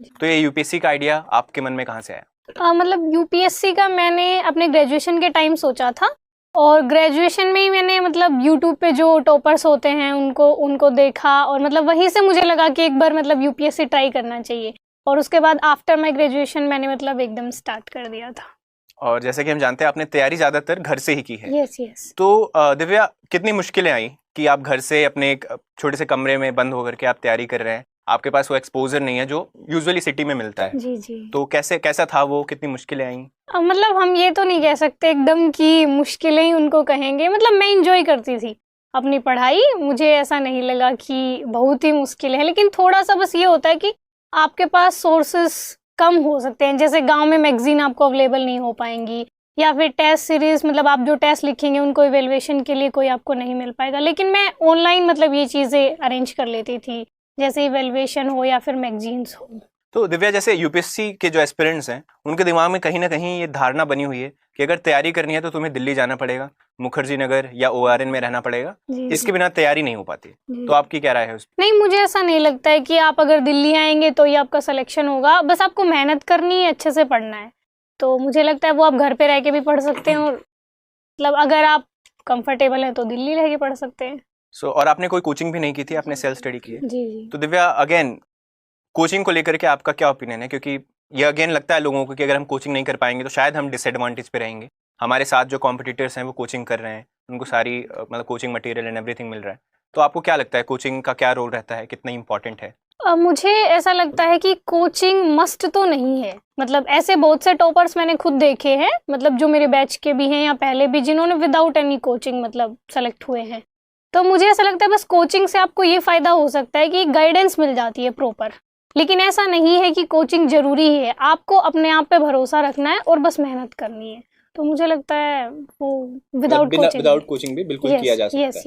तो ये यूपीएससी का आइडिया आपके मन में कहाँ से आया? मतलब यूपीएससी का मैंने अपने ग्रेजुएशन के टाइम सोचा था, और ग्रेजुएशन में ही मैंने मतलब यूट्यूब पे जो टॉपर्स होते हैं उनको देखा, और मतलब वहीं से मुझे लगा कि एक बार मतलब यूपीएससी ट्राई करना चाहिए, और उसके बाद आफ्टर माय ग्रेजुएशन मैंने मतलब एकदम स्टार्ट कर दिया था। और जैसे कि हम जानते हैं आपने तैयारी ज्यादातर घर से ही की है। Yes yes. तो दिव्या, कितनी मुश्किलें आई कि आप घर से अपने एक छोटे से कमरे में बंद होकर के आप तैयारी कर रहे हैं, आपके पास वो एक्सपोजर नहीं है जो यूजुअली सिटी में मिलता है। जी जी। तो कैसा था वो, कितनी मुश्किलें आई? मतलब हम ये तो नहीं कह सकते एकदम कि मुश्किलें ही उनको कहेंगे, मतलब मैं इंजॉय करती थी अपनी पढ़ाई, मुझे ऐसा नहीं लगा कि बहुत ही मुश्किल है, लेकिन थोड़ा सा बस ये होता है कि आपके पास सोर्सेस कम हो सकते हैं, जैसे गांव में मैगजीन आपको अवेलेबल नहीं हो पाएंगी, या फिर टेस्ट सीरीज, मतलब आप जो टेस्ट लिखेंगे उनको इवेल्युएशन के लिए कोई आपको नहीं मिल पाएगा, लेकिन मैं ऑनलाइन मतलब ये चीज़ें अरेंज कर लेती थी, जैसे इवेल्युएशन हो या फिर मैगजीन्स हो। तो दिव्या, जैसे यूपीएससी के जो एस्पिरेंट्स हैं उनके दिमाग में कहीं ना कहीं ये धारणा बनी हुई है कि अगर तैयारी करनी है तो तुम्हें दिल्ली जाना पड़ेगा, मुखर्जी नगर या ओआरएन में रहना पड़ेगा, इसके बिना तैयारी नहीं हो पाती। तो आपकी क्या राय है उस पर? नहीं, मुझे ऐसा नहीं लगता है कि आप अगर दिल्ली आएंगे तो ही आपका सिलेक्शन होगा, बस आपको मेहनत करनी है, अच्छे से पढ़ना है। तो मुझे लगता है वो आप घर पे रह के भी पढ़ सकते हैं, और मतलब अगर आप कंफर्टेबल हैं तो दिल्ली रह के पढ़ सकते हैं। और आपने कोई कोचिंग भी नहीं की थी, आपने सेल्फ स्टडी की है? जी जी। तो दिव्या, अगेन कोचिंग को लेकर के आपका क्या ओपिनियन है? क्योंकि ये अगेन लगता है लोगों को कि अगर हम कोचिंग नहीं कर पाएंगे तो शायद हम डिसएडवांटेज पे रहेंगे। हमारे साथ जो कॉम्पिटिटर्स हैं वो कोचिंग कर रहे हैं, उनको सारी मतलब कोचिंग मटेरियल एंड एवरीथिंग मिल रहा है। तो आपको क्या लगता है कोचिंग का क्या रोल रहता है, कितना इंपॉर्टेंट है? मुझे ऐसा लगता है कि कोचिंग मस्ट तो नहीं है, मतलब ऐसे बहुत से टॉपर्स मैंने खुद देखे हैं, मतलब जो मेरे बैच के भी हैं या पहले भी, जिन्होंने विदाउट एनी कोचिंग मतलब सेलेक्ट हुए हैं। तो मुझे ऐसा लगता है बस कोचिंग से आपको ये फ़ायदा हो सकता है कि गाइडेंस मिल जाती है प्रॉपर, लेकिन ऐसा नहीं है कि कोचिंग ज़रूरी है, आपको अपने आप पे भरोसा रखना है और बस मेहनत करनी है। तो मुझे लगता है वो विदाउट कोचिंग भी बिल्कुल किया जा सकता है। Yes yes.